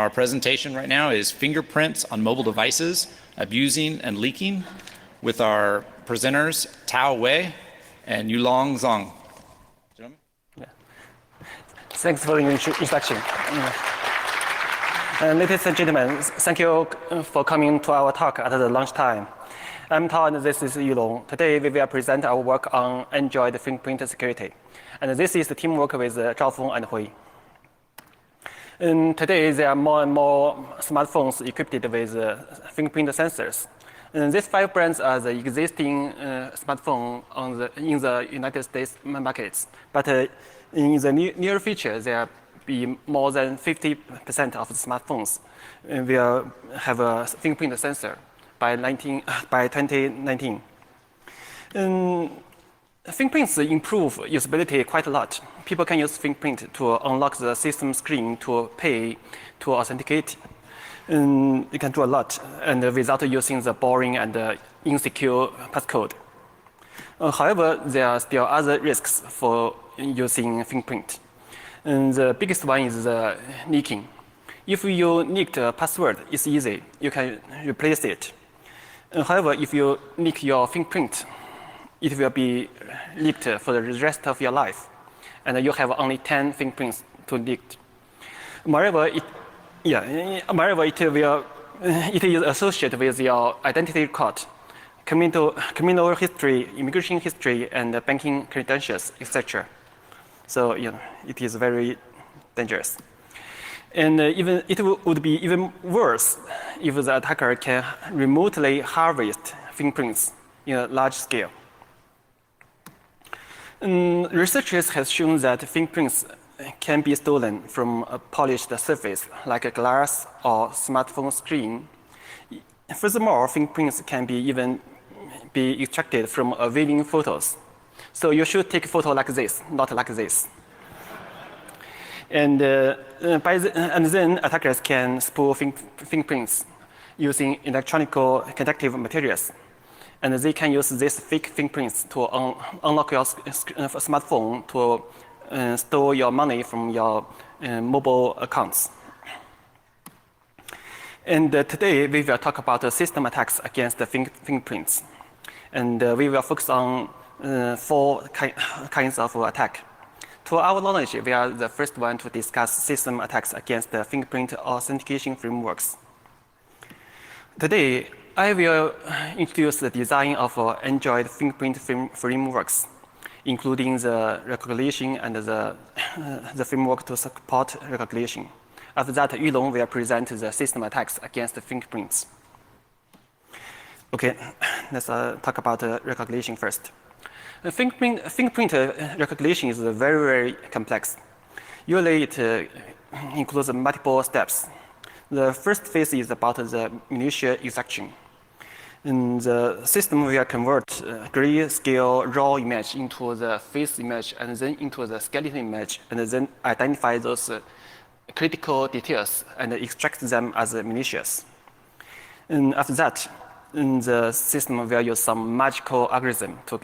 Our presentation right now is Fingerprints on Mobile Devices, Abusing and Leaking, with our presenters Tao Wei and Yulong Zhang. Yeah. Thanks for the introduction. Ladies and gentlemen, thank you for coming to our talk at the lunchtime. I'm Tao and this is Yulong. Today we will present our work on Android fingerprint security. And this is the teamwork with Zhao Feng and Hui. Today there are more and more smartphones equipped with fingerprint sensors. And these 5 brands are the existing smartphone in the United States markets. But in the near future, there will be more than 50% of the smartphones will have a fingerprint sensor by 2019. Fingerprints improve usability quite a lot. People can use fingerprint to unlock the system screen, to pay, to authenticate. You can do a lot, and without using the boring and insecure passcode. However, there are still other risks for using fingerprint. And the biggest one is the leaking. If you leak a password, it's easy. You can replace it. However, if you leak your fingerprint, it will be leaked for the rest of your life, and you have only 10 fingerprints to leak. Moreover, it is associated with your identity record, criminal history, immigration history, and banking credentials, etc. So it is very dangerous. And it would be even worse if the attacker can remotely harvest fingerprints in a large scale. Researchers have shown that fingerprints can be stolen from a polished surface like a glass or smartphone screen. Furthermore, fingerprints can even be extracted from waving photos. So you should take a photo like this, not like this. And then attackers can spool fingerprints using electronic conductive materials. And they can use these fake fingerprints to unlock your smartphone to store your money from your mobile accounts. And today we will talk about system attacks against the fingerprints. And we will focus on 4 kinds of attack. To our knowledge, we are the first one to discuss system attacks against the fingerprint authentication frameworks. Today, I will introduce the design of Android fingerprint frameworks, including the recognition and the framework to support recognition. After that, Yulong will present the system attacks against the fingerprints. Okay, let's talk about recognition first. Fingerprint recognition is very, very complex. Usually it includes multiple steps. The first phase is about the initial extraction. And the system will convert grayscale raw image into the face image and then into the skeleton image, and then identify those critical details and extract them as malicious. And after that, the system will use some magical algorithm to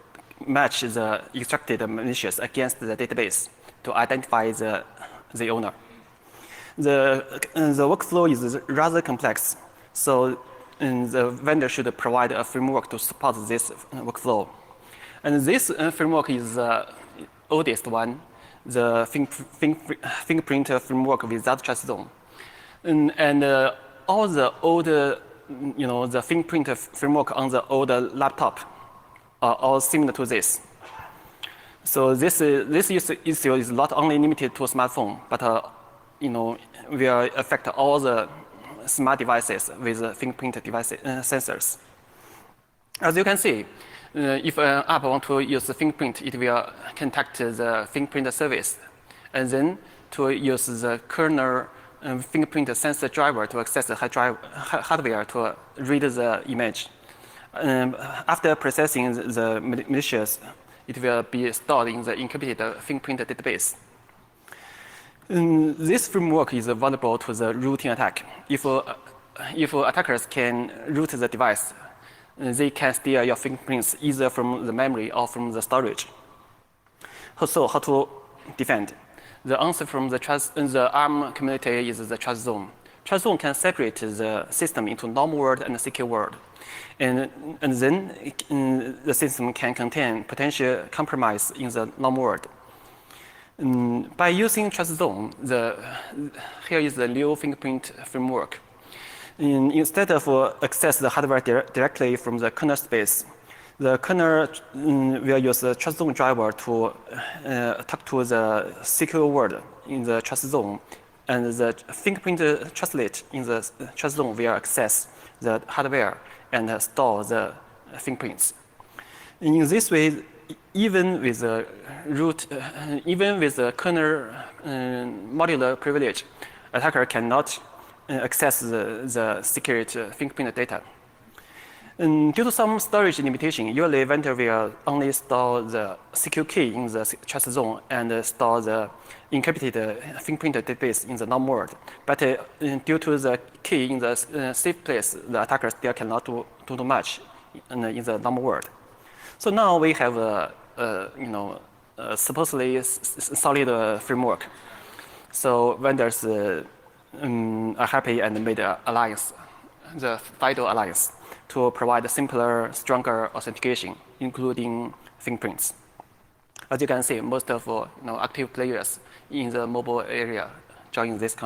match the extracted malicious against the database to identify the owner. The workflow is rather complex, so the vendor should provide a framework to support this workflow. And this framework is the oldest one, the fingerprint framework without trust zone. And all the old, the fingerprint framework on the old laptop are all similar to this. So this issue is not only limited to a smartphone, but will affect all the smart devices with fingerprint sensors. As you can see, if an app wants to use the fingerprint, it will contact the fingerprint service, and then to use the kernel fingerprint sensor driver to access the hardware to read the image. After processing the malicious, it will be stored in the encrypted fingerprint database. This framework is vulnerable to the routing attack. If attackers can root the device, they can steal your fingerprints either from the memory or from the storage. So how to defend? The answer from the ARM community is the trust zone. Trust zone can separate the system into normal world and secure world. And then the system can contain potential compromise in the normal world. By using trust zone, here is the new fingerprint framework. Instead of access the hardware directly from the kernel space, the kernel will use the trust zone driver to talk to the secure world in the trust zone, and the fingerprint trustlet in the trust zone will access the hardware and store the fingerprints. In this way, even with the kernel modular privilege, attacker cannot access the secret fingerprint data. Due to some storage limitation, usually vendor will only store the secure key in the trust zone and store the encrypted fingerprint database in the normal world. But due to the key in the safe place, the attacker still cannot do too much in the normal world. So now we have a supposedly solid framework. So vendors are happy and made an alliance, the FIDO alliance, to provide simpler, stronger authentication, including fingerprints. As you can see, most of active players in the mobile area join this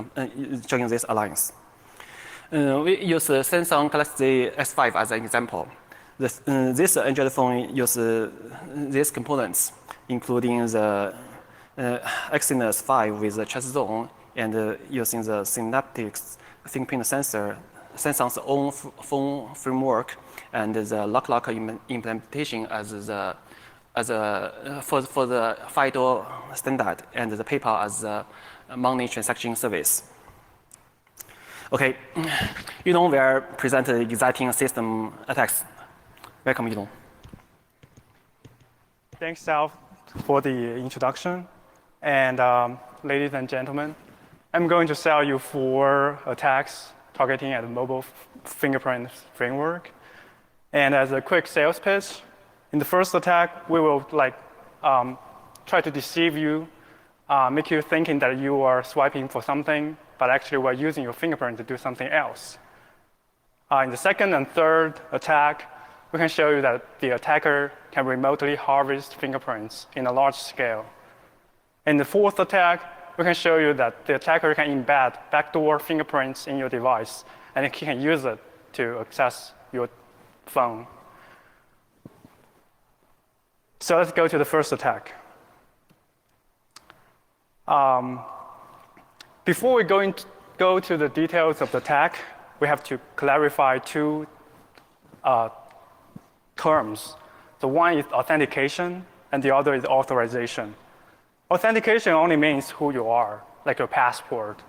alliance. We use Samsung Galaxy S5 as an example. This Android phone uses these components, including the Exynos 5 with the trust zone and using the Synaptics fingerprint sensor, Samsung's own phone framework, and the lock implementation for the FIDO standard, and the PayPal as a money transaction service. Okay, Yudong will present exciting system attacks. Welcome, Yudong. Thanks, Sal, for the introduction. And ladies and gentlemen, I'm going to sell you 4 attacks targeting at the mobile fingerprint framework. And as a quick sales pitch, in the first attack, we will try to deceive you, make you thinking that you are swiping for something, but actually we're using your fingerprint to do something else. In the second and third attack, we can show you that the attacker can remotely harvest fingerprints in a large scale. In the fourth attack, we can show you that the attacker can embed backdoor fingerprints in your device, and he can use it to access your phone. So let's go to the first attack. Before we go to the details of the attack, we have to clarify 2 terms. The one is authentication, and the other is authorization. Authentication only means who you are, like your passport.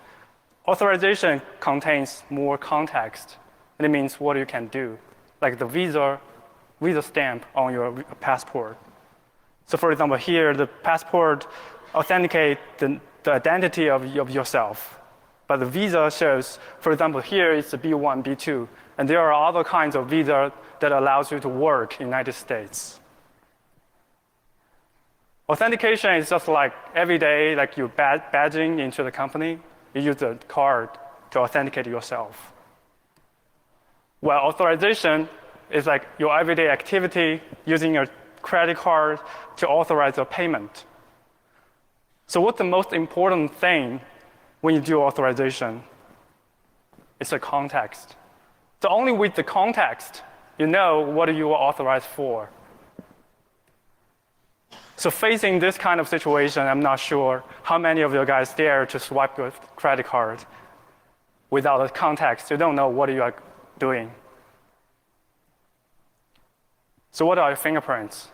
Authorization contains more context, and it means what you can do, like the visa stamp on your passport. So for example, here, the passport authenticates the identity of yourself. But the visa shows, for example, here it's a B1, B2, and there are other kinds of visa that allows you to work in the United States. Authentication is just like every day, like you're badging into the company, you use a card to authenticate yourself. While authorization is like your everyday activity using your credit card to authorize a payment. So what's the most important thing when you do authorization? It's the context. So only with the context, you know what you are authorized for. So facing this kind of situation, I'm not sure how many of you guys dare to swipe your credit card without a context. You don't know what you are doing. So what are your fingerprints?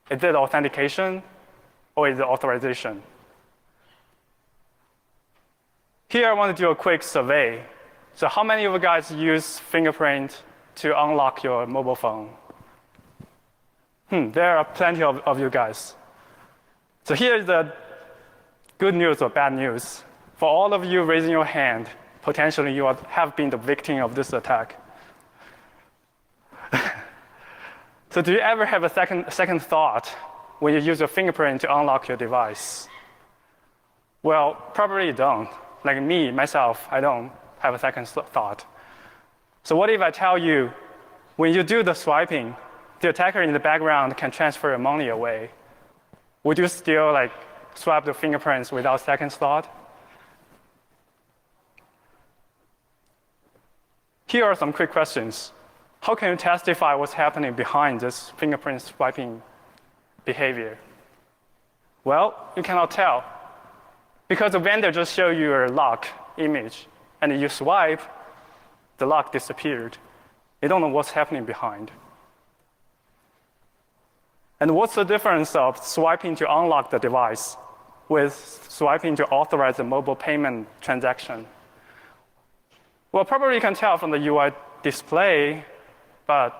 Is it authentication or is it authorization? Here I want to do a quick survey. So how many of you guys use fingerprint to unlock your mobile phone? There are plenty of you guys. So here's the good news or bad news. For all of you raising your hand, potentially you have been the victim of this attack. So do you ever have a second thought when you use your fingerprint to unlock your device? Well, probably you don't. like me, myself, I don't have a second thought. So what if I tell you, when you do the swiping, the attacker in the background can transfer your money away? Would you still like swipe the fingerprints without second thought? Here are some quick questions. How can you testify what's happening behind this fingerprint swiping behavior? Well, you cannot tell, because the vendor just showed you a lock image, and you swipe, the lock disappeared. You don't know what's happening behind. And what's the difference of swiping to unlock the device with swiping to authorize a mobile payment transaction? Well, probably you can tell from the UI display, but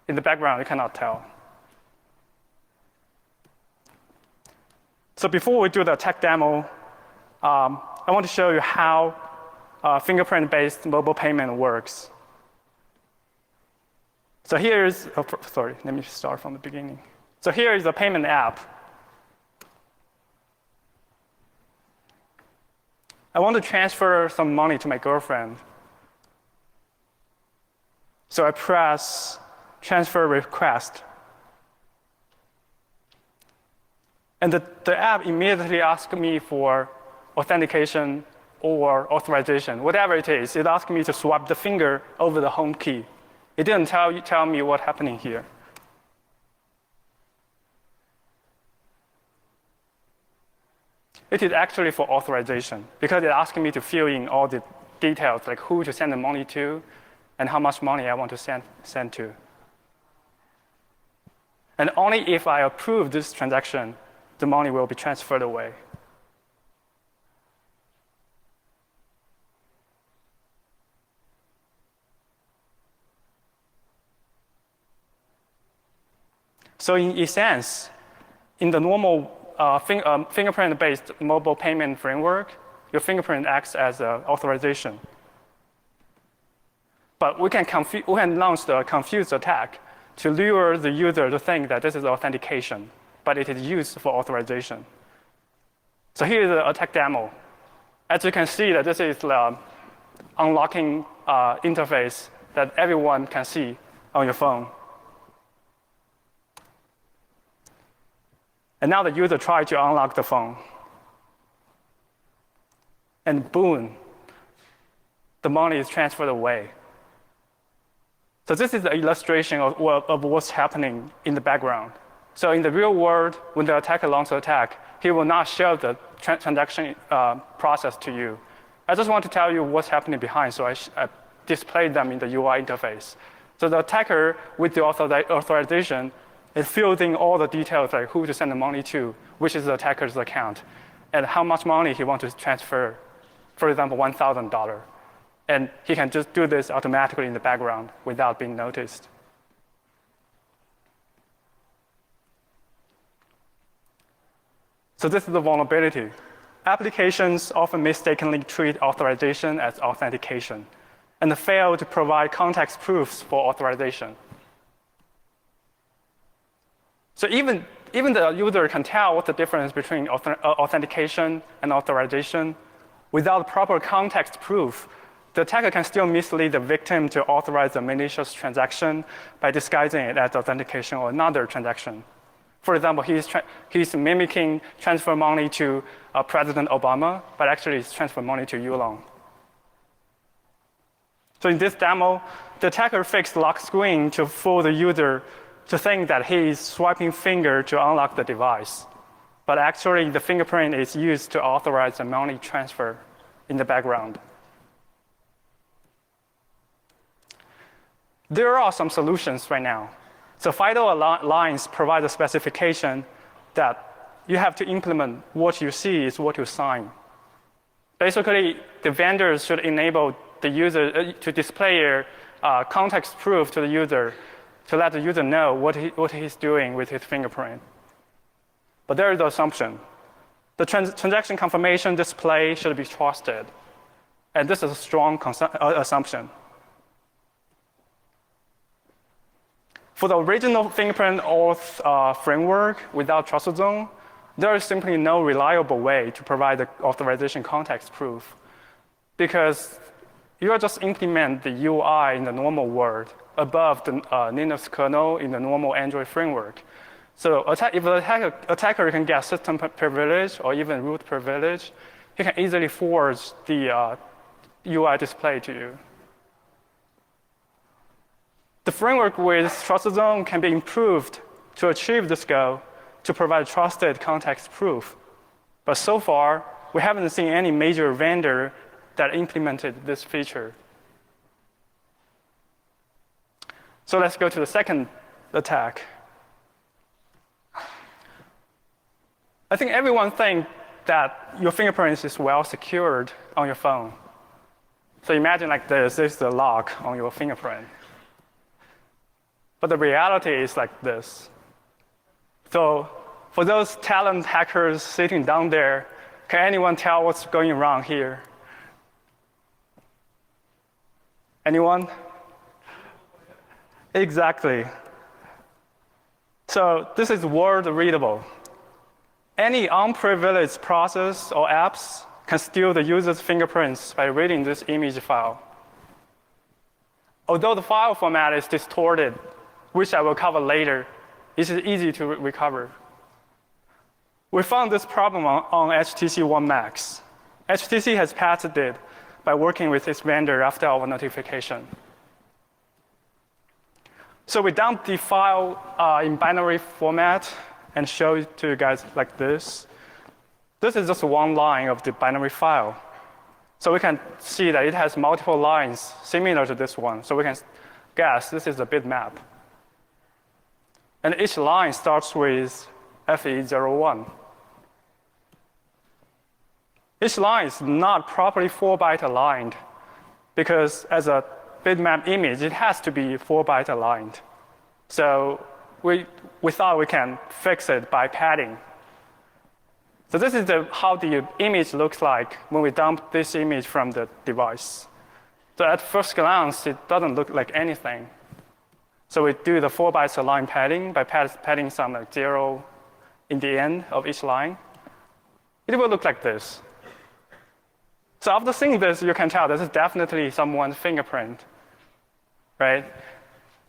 in the background, you cannot tell. So before we do the tech demo, I want to show you how fingerprint-based mobile payment works. So here's, sorry, let me start from the beginning. So here is a payment app. I want to transfer some money to my girlfriend. So I press transfer request. And the app immediately asks me for authentication or authorization, whatever it is. It asks me to swipe the finger over the home key. It didn't tell me what's happening here. It is actually for authorization, because it asks me to fill in all the details, like who to send the money to and how much money I want to send to. And only if I approve this transaction, the money will be transferred away. So in essence, in the normal fingerprint-based mobile payment framework, your fingerprint acts as an authorization. But we can launch the confused attack to lure the user to think that this is authentication, but it is used for authorization. So here is the attack demo. As you can see, that this is the unlocking interface that everyone can see on your phone. And now the user tried to unlock the phone. And boom, the money is transferred away. So this is an illustration of what's happening in the background. So in the real world, when the attacker launches an attack, he will not show the transaction process to you. I just want to tell you what's happening behind, so I displayed them in the UI interface. So the attacker, with the authorization, is filling all the details, like who to send the money to, which is the attacker's account, and how much money he wants to transfer, for example, $1,000. And he can just do this automatically in the background without being noticed. So this is the vulnerability. Applications often mistakenly treat authorization as authentication and fail to provide context proofs for authorization. So even the user can tell what's the difference between authentication and authorization. Without proper context proof, the attacker can still mislead the victim to authorize a malicious transaction by disguising it as authentication or another transaction. For example, he's mimicking transfer money to President Obama, but actually it's transfer money to Yulong. So in this demo, the attacker fixed lock screen to fool the user to think that he is swiping finger to unlock the device. But actually, the fingerprint is used to authorize a money transfer in the background. There are some solutions right now. So FIDO Alliance provides a specification that you have to implement what you see is what you sign. Basically, the vendors should enable the user to display a context proof to the user to let the user know what he's doing with his fingerprint. But there is the assumption. The transaction confirmation display should be trusted. And this is a strong assumption. For the original fingerprint auth framework without trust zone, there is simply no reliable way to provide the authorization context proof because you just implement the UI in the normal world above the Linux kernel in the normal Android framework. So if the attacker can get system privilege or even root privilege, he can easily forge the UI display to you. The framework with trusted zone can be improved to achieve this goal to provide trusted context proof. But so far, we haven't seen any major vendor that implemented this feature. So let's go to the second attack. I think everyone thinks that your fingerprints is well secured on your phone. So imagine like this is the lock on your fingerprint. But the reality is like this. So for those talent hackers sitting down there, can anyone tell what's going wrong here? Anyone? Exactly. So this is word readable. Any unprivileged process or apps can steal the user's fingerprints by reading this image file. Although the file format is distorted, which I will cover later, it is easy to recover. We found this problem on HTC One Max. HTC has patched it by working with its vendor after our notification. So we dumped the file in binary format and show it to you guys like this. This is just one line of the binary file. So we can see that it has multiple lines similar to this one. So we can guess this is a bitmap. And each line starts with FE01. Each line is not properly 4-byte aligned because as a bitmap image, it has to be 4-byte aligned. So we thought we can fix it by padding. So this is how the image looks like when we dump this image from the device. So at first glance, it doesn't look like anything. So we do the 4-byte align padding by padding some like 0 in the end of each line. It will look like this. So after seeing this, you can tell this is definitely someone's fingerprint, right?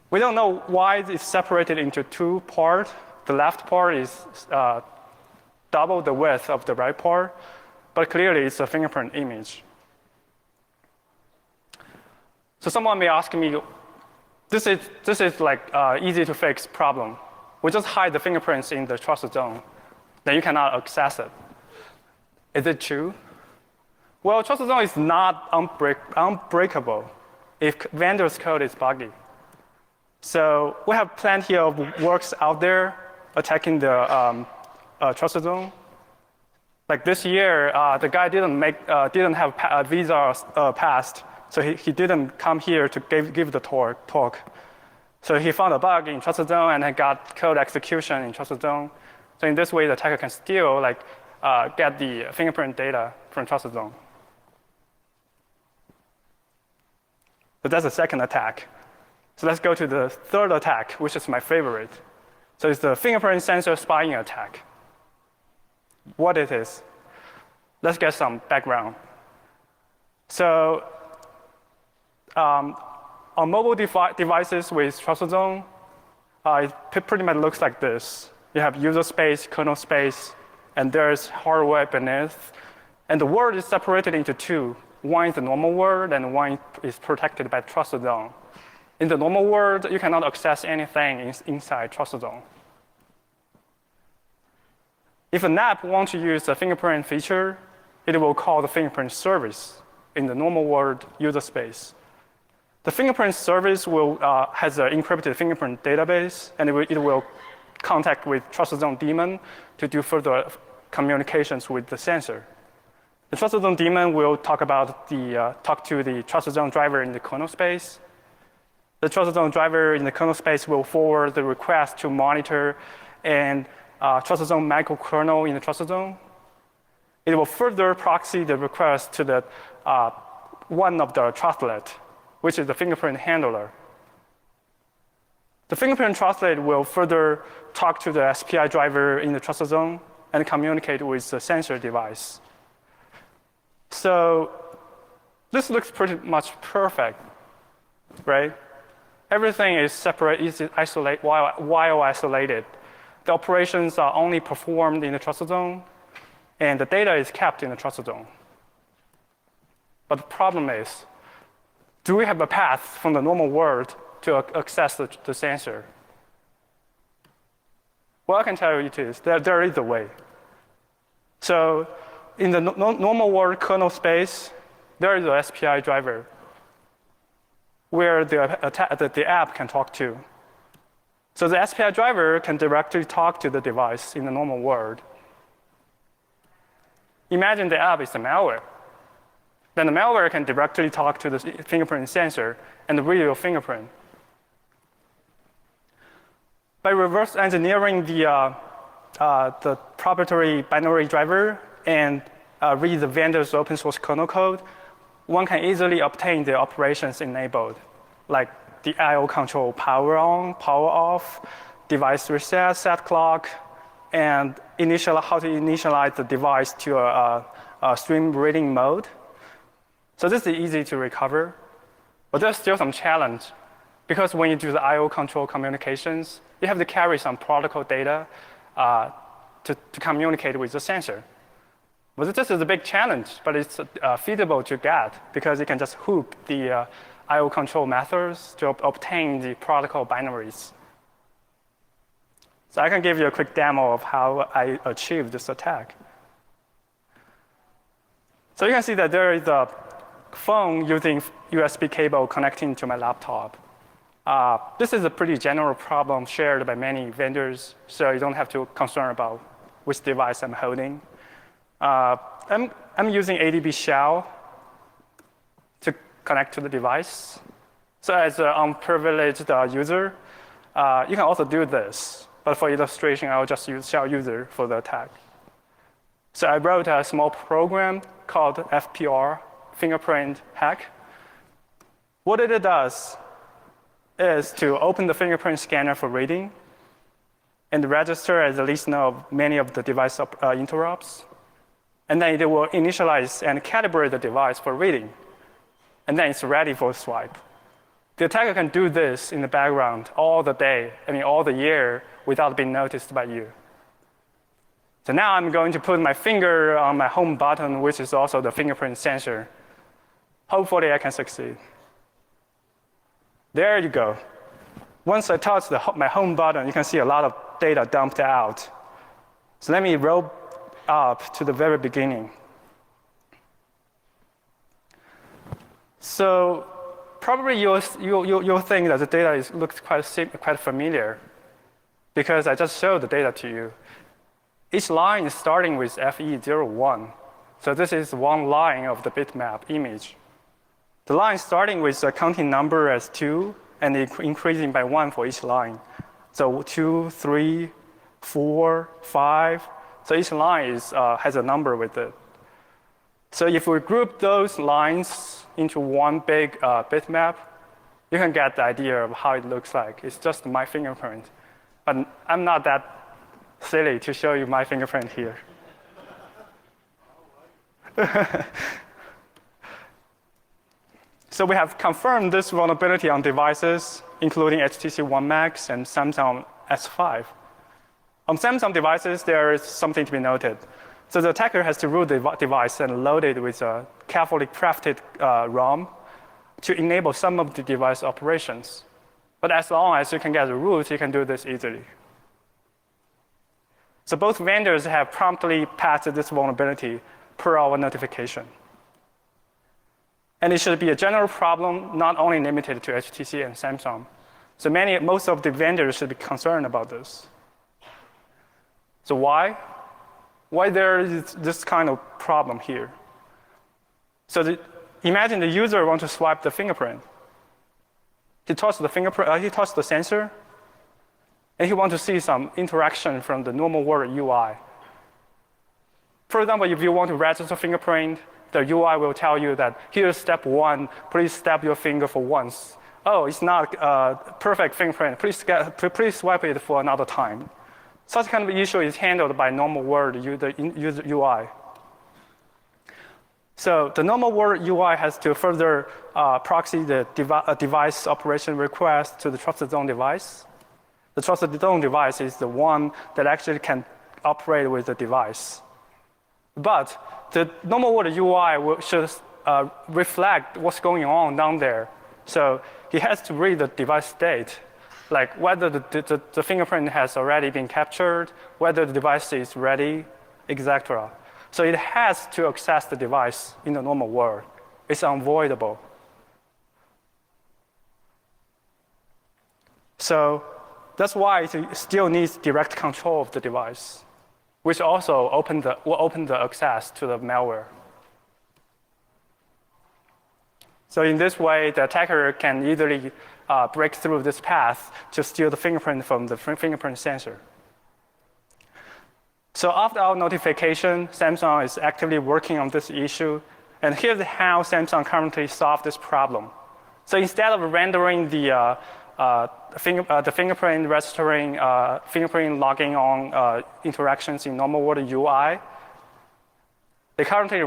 We don't know why it's separated into two parts. The left part is double the width of the right part, but clearly it's a fingerprint image. So someone may ask me, this is like easy to fix problem. We just hide the fingerprints in the trust zone. Then you cannot access it. Is it true? Well, trust zone is not unbreakable if vendor's code is buggy. So we have plenty of works out there attacking the trust zone. Like this year, the guy didn't have a visa passed, so he didn't come here to give the talk. So he found a bug in trust zone and got code execution in trust zone. So in this way, the attacker can still get the fingerprint data from trust zone. So that's the second attack. So let's go to the third attack, which is my favorite. So it's the fingerprint sensor spying attack. What it is? Let's get some background. So on mobile devices with trust zone, it pretty much looks like this. You have user space, kernel space, and there's hardware beneath. And the world is separated into two. One is the normal world, and one is protected by trust zone. In the normal world, you cannot access anything inside trust zone. If an app wants to use the fingerprint feature, it will call the fingerprint service in the normal world user space. The fingerprint service has an encrypted fingerprint database, and it will contact with trust zone daemon to do further communications with the sensor. The trust zone daemon will talk to the trust zone driver in the kernel space. The trust zone driver in the kernel space will forward the request to monitor and trust zone microkernel in the trust zone. It will further proxy the request to the one of the trustlet, which is the fingerprint handler. The fingerprint trustlet will further talk to the SPI driver in the trust zone and communicate with the sensor device. So this looks pretty much perfect, right? Everything is separate, is isolate, while isolated. The operations are only performed in the trust zone, and the data is kept in the trust zone. But the problem is, do we have a path from the normal world to access the sensor? Well, I can tell you it is. There is a way. So in the normal world kernel space, there is a SPI driver where the app can talk to. So the SPI driver can directly talk to the device in the normal world. Imagine the app is a malware. Then the malware can directly talk to the fingerprint sensor and read your fingerprint. By reverse engineering the proprietary binary driver and read the vendor's open source kernel code, one can easily obtain the operations enabled, like the I/O control power on, power off, device reset, set clock, and how to initialize the device to a stream reading mode. So this is easy to recover, but there's still some challenge because when you do the I/O control communications, you have to carry some protocol data to communicate with the sensor. But this is a big challenge, but it's feasible to get because you can just hoop the I/O control methods to obtain the protocol binaries. So I can give you a quick demo of how I achieved this attack. So you can see that there is a phone using USB cable connecting to my laptop. This is a pretty general problem shared by many vendors, so you don't have to concern about which device I'm holding. I'm using ADB shell to connect to the device. So as an unprivileged user, you can also do this. But for illustration, I'll just use shell user for the attack. So I wrote a small program called FPR, fingerprint hack. What it does is to open the fingerprint scanner for reading and register as a listener of many of the device interrupts. And then it will initialize and calibrate the device for reading. And then it's ready for swipe. The attacker can do this in the background all the day, all the year, without being noticed by you. So now I'm going to put my finger on my home button, which is also the fingerprint sensor. Hopefully I can succeed. There you go. Once I touch my home button, you can see a lot of data dumped out. So let me roll up to the very beginning. So probably you'll think that the data looks quite familiar because I just showed the data to you. Each line is starting with FE01. So this is one line of the bitmap image. The line starting with a counting number as 2 and increasing by 1 for each line. So 2, 3, 4, 5. So each line has a number with it. So if we group those lines into one big bitmap, you can get the idea of how it looks like. It's just my fingerprint. But I'm not that silly to show you my fingerprint here. So we have confirmed this vulnerability on devices, including HTC One Max and Samsung S5. On Samsung devices, there is something to be noted. So the attacker has to root the device and load it with a carefully crafted ROM to enable some of the device operations. But as long as you can get the root, you can do this easily. So both vendors have promptly patched this vulnerability per our notification. And it should be a general problem, not only limited to HTC and Samsung. So most of the vendors should be concerned about this. So why? Why there is this kind of problem here? So imagine the user wants to swipe the fingerprint. He touched the sensor, and he wants to see some interaction from the normal world UI. For example, if you want to register fingerprint, the UI will tell you that here's step 1, please stab your finger for once. Oh, it's not a perfect fingerprint, please swipe it for another time. Such kind of issue is handled by normal world user UI. So the normal world UI has to further proxy the device operation request to the trusted zone device. The trusted zone device is the one that actually can operate with the device. But the normal world UI should reflect what's going on down there. So he has to read the device state, like whether the fingerprint has already been captured, whether the device is ready, etc. So it has to access the device in the normal world. It's unavoidable. So that's why it still needs direct control of the device, which also will open the access to the malware. So in this way, the attacker can easily break through this path to steal the fingerprint from the fingerprint sensor. So after our notification, Samsung is actively working on this issue. And here's how Samsung currently solved this problem. So instead of rendering the fingerprint registering, fingerprint logging on interactions in normal world UI, they currently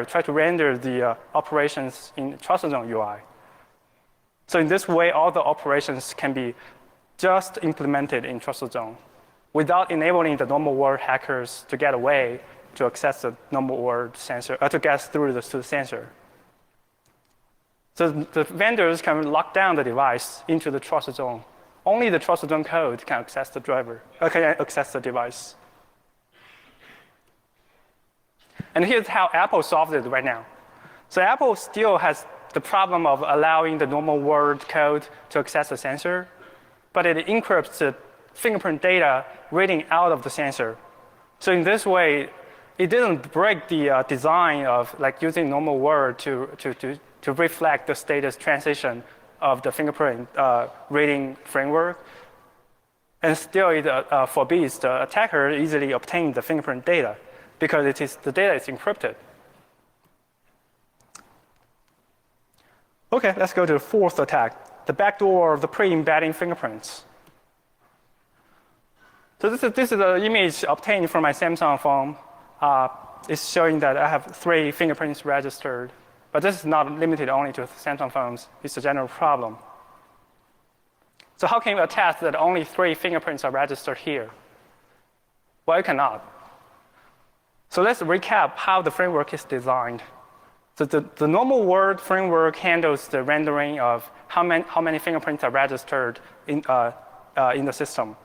try to render the operations in trusted zone UI. So in this way, all the operations can be just implemented in trusted zone without enabling the normal world hackers to get away to access the normal world sensor, to get through to the sensor. So the vendors can lock down the device into the trusted zone. Only the trusted zone code can access the can access the device. And here's how Apple solved it right now. So Apple still has the problem of allowing the normal world code to access the sensor, but it encrypts the fingerprint data reading out of the sensor. So in this way, it didn't break the design of like using normal world to reflect the status transition of the fingerprint reading framework. And still it forbids the attacker easily obtain the fingerprint data because the data is encrypted. Okay, let's go to the fourth attack, the backdoor of the pre-embedding fingerprints. So this is an image obtained from my Samsung phone. It's showing that I have 3 fingerprints registered. But this is not limited only to Samsung phones. It's a general problem. So how can you attest that only 3 fingerprints are registered here? Well, you cannot. So let's recap how the framework is designed. So the normal world framework handles the rendering of how many fingerprints are registered in the system.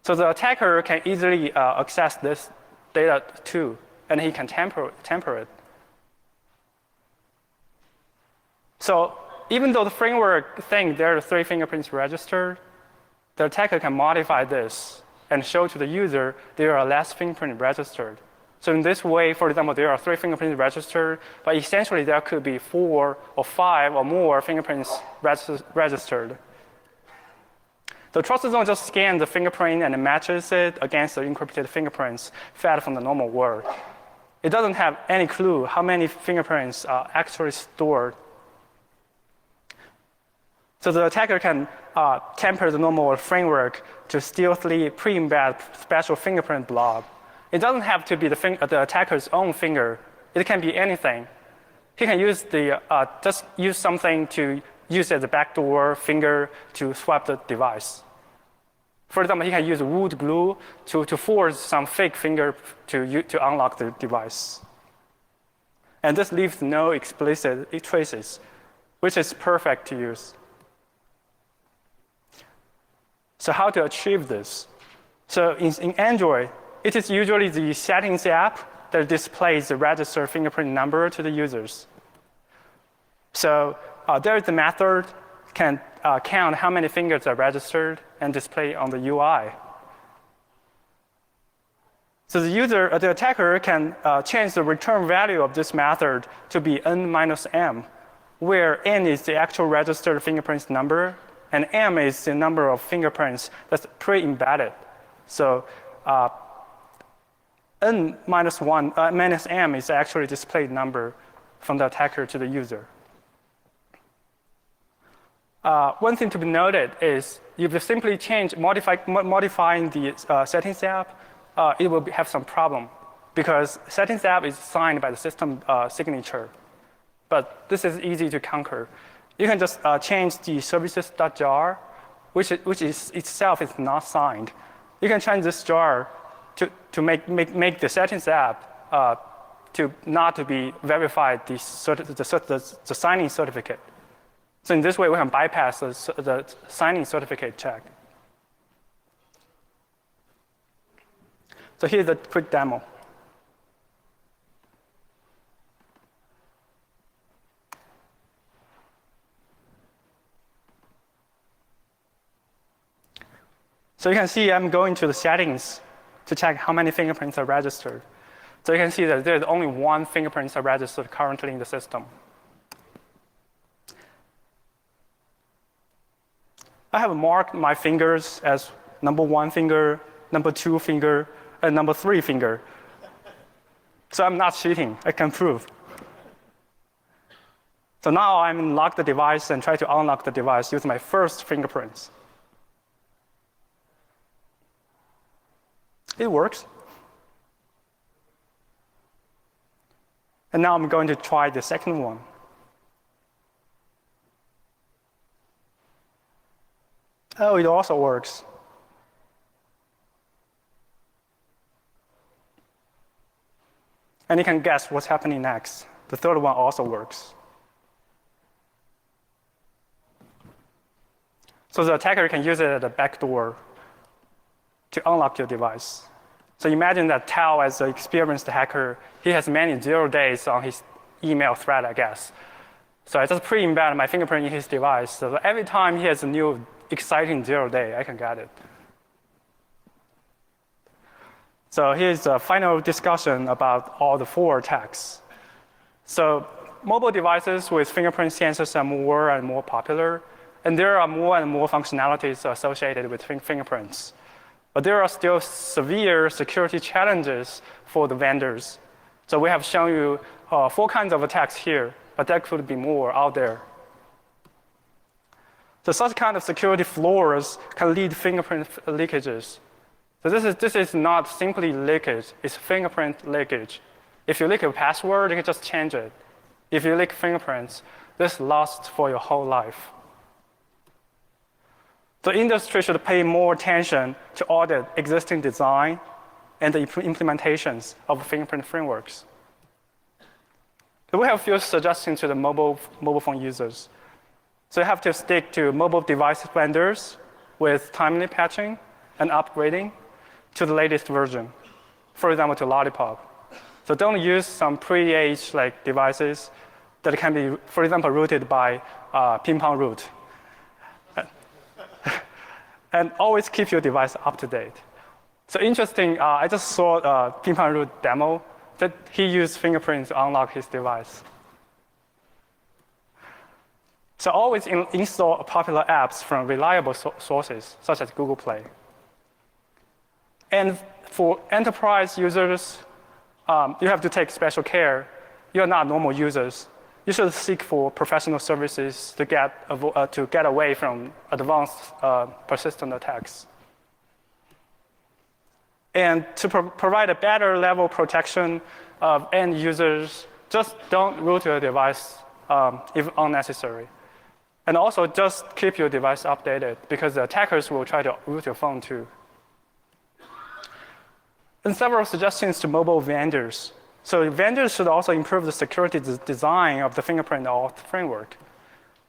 So the attacker can easily access this data too, and he can tamper it. So even though the framework thinks there are 3 fingerprints registered, the attacker can modify this and show to the user there are less fingerprints registered. So in this way, for example, there are 3 fingerprints registered, but essentially there could be 4 or 5 or more fingerprints registered. The trusted zone just scans the fingerprint and matches it against the encrypted fingerprints fed from the normal world. It doesn't have any clue how many fingerprints are actually stored. So the attacker can tamper the normal world framework to stealthily pre-embed special fingerprint blob. It doesn't have to be the attacker's own finger. It can be anything. He can use just use something to use as a backdoor finger to swap the device. For example, he can use wood glue to force some fake finger to unlock the device. And this leaves no explicit traces, which is perfect to use. So how to achieve this? So in Android, it is usually the settings app that displays the registered fingerprint number to the users. So there is a method can count how many fingers are registered and display on the UI. So the attacker can change the return value of this method to be n minus m, where n is the actual registered fingerprints number, and m is the number of fingerprints that's pre-embedded. So n minus m is actually displayed number from the attacker to the user. One thing to be noted is if you simply modifying the settings app, it will have some problem because settings app is signed by the system signature. But this is easy to conquer. You can just change the services.jar, which is itself is not signed. You can change this jar to make the settings app to not to be verified the signing certificate. So in this way, we can bypass the signing certificate check. So here's a quick demo. So you can see I'm going to the settings to check how many fingerprints are registered. So you can see that there's only one fingerprint registered currently in the system. I have marked my fingers as number 1 finger, number 2 finger, and number 3 finger. So I'm not cheating, I can prove. So now I'm unlock the device and try to unlock the device using my first fingerprints. It works. And now I'm going to try the second one. Oh, it also works. And you can guess what's happening next. The third one also works. So the attacker can use it as a backdoor to unlock your device. So imagine that Tao, as an experienced hacker, he has many 0 days on his email thread, I guess. So I just pre-embed my fingerprint in his device. So every time he has a new exciting 0 day, I can get it. So here's a final discussion about all the 4 attacks. So mobile devices with fingerprint sensors are more and more popular, and there are more and more functionalities associated with fingerprints. But there are still severe security challenges for the vendors. So we have shown you 4 kinds of attacks here, but there could be more out there. So such kind of security flaws can lead to fingerprint leakages. So this is not simply leakage, it's fingerprint leakage. If you leak a password, you can just change it. If you leak fingerprints, this lasts for your whole life. The industry should pay more attention to audit existing design and the implementations of fingerprint frameworks. So we have a few suggestions to the mobile phone users. So you have to stick to mobile device vendors with timely patching and upgrading to the latest version. For example, to Lollipop. So don't use some pre-aged devices that can be, for example, rooted by ping pong root. And always keep your device up to date. So interesting, I just saw a ping pong root demo that he used fingerprints to unlock his device. So always install popular apps from reliable sources, such as Google Play. And for enterprise users, you have to take special care. You're not normal users. You should seek for professional services to get away from advanced persistent attacks. And to provide a better level of protection of end users, just don't root your device if unnecessary. And also just keep your device updated because the attackers will try to root your phone too. And several suggestions to mobile vendors. So vendors should also improve the security design of the fingerprint auth framework,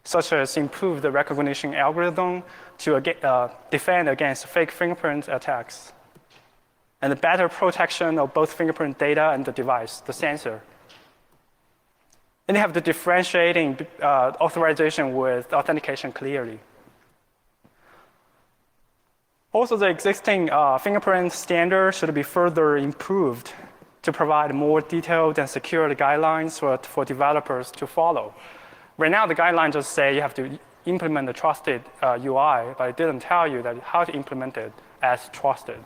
such as improve the recognition algorithm to defend against fake fingerprint attacks, and the better protection of both fingerprint data and the device, the sensor. And you have the differentiating authorization with authentication clearly. Also, the existing fingerprint standard should be further improved to provide more detailed and secure guidelines for developers to follow. Right now, the guidelines just say you have to implement a trusted UI, but it didn't tell you that how to implement it as trusted.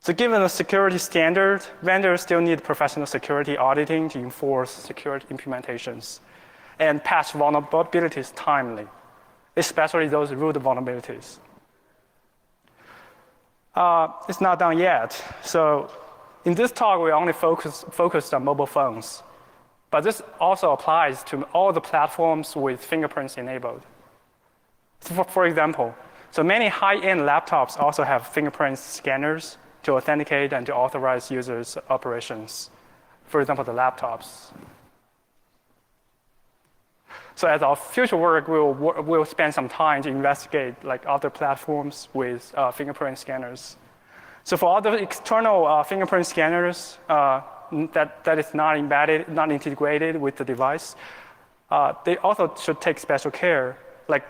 So given the security standard, vendors still need professional security auditing to enforce security implementations. and patch vulnerabilities timely, especially those root vulnerabilities. It's not done yet. So in this talk, we only focused on mobile phones. But this also applies to all the platforms with fingerprints enabled. So for example, so many high-end laptops also have fingerprint scanners to authenticate and to authorize users' operations. For example, the laptops. So as our future work, we'll spend some time to investigate like other platforms with fingerprint scanners. So for other external fingerprint scanners that is not embedded, not integrated with the device, they also should take special care. Like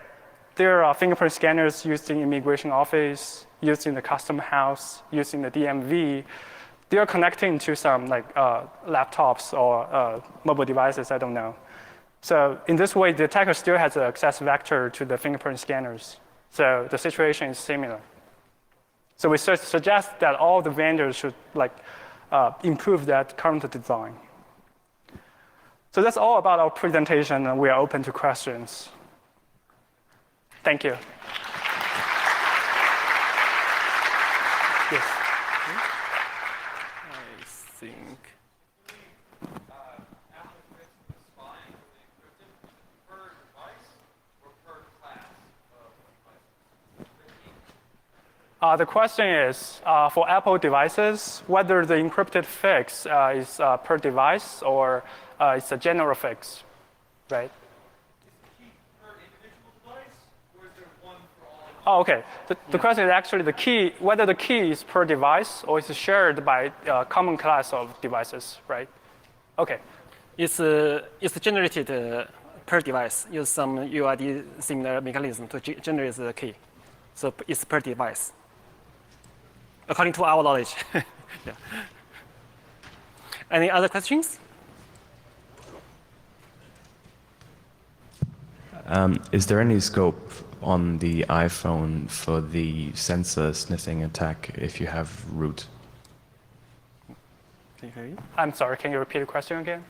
there are fingerprint scanners used in immigration office, used in the custom house, used in the DMV. They are connecting to some like laptops or mobile devices, I don't know. So in this way, the attacker still has an access vector to the fingerprint scanners. So the situation is similar. So we suggest that all the vendors should like improve that current design. So that's all about our presentation, and we are open to questions. Thank you. Yes. I think. The question is, for Apple devices, whether the encrypted fix is per device or it's a general fix, right? Oh, okay. The question is actually the key, whether the key is per device or is shared by a common class of devices, right? Okay. It's generated per device. Use some UID similar mechanism to generate the key. So it's per device. According to our knowledge. Yeah. Any other questions? Is there any scope on the iPhone for the sensor sniffing attack if you have root? Can you hear you? I'm sorry, can you repeat the question again?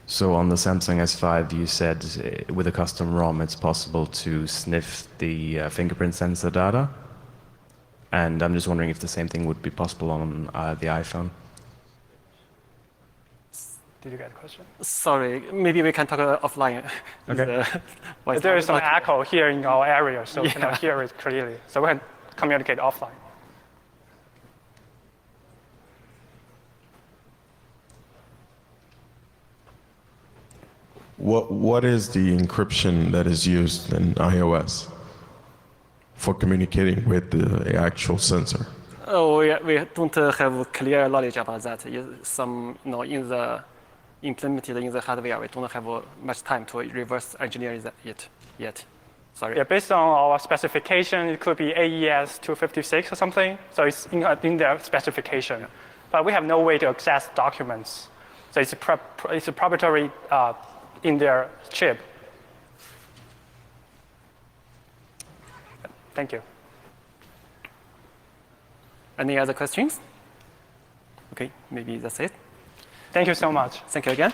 So on the Samsung S5, you said with a custom ROM, it's possible to sniff the fingerprint sensor data. And I'm just wondering if the same thing would be possible on the iPhone. Did you get the question? Sorry, maybe we can talk offline. Okay. There is some echo here in our area, so we cannot hear it clearly. So we can communicate offline. What is the encryption that is used in iOS for communicating with the actual sensor? Oh, we don't have clear knowledge about that. Some, in the implemented in the hardware, we don't have much time to reverse engineer it yet. Sorry. Yeah, based on our specification, it could be AES 256 or something. So it's in their specification. Yeah. But we have no way to access documents. So it's a proprietary in their chip. Thank you. Any other questions? Okay, maybe that's it. Thank you so much. Thank you again.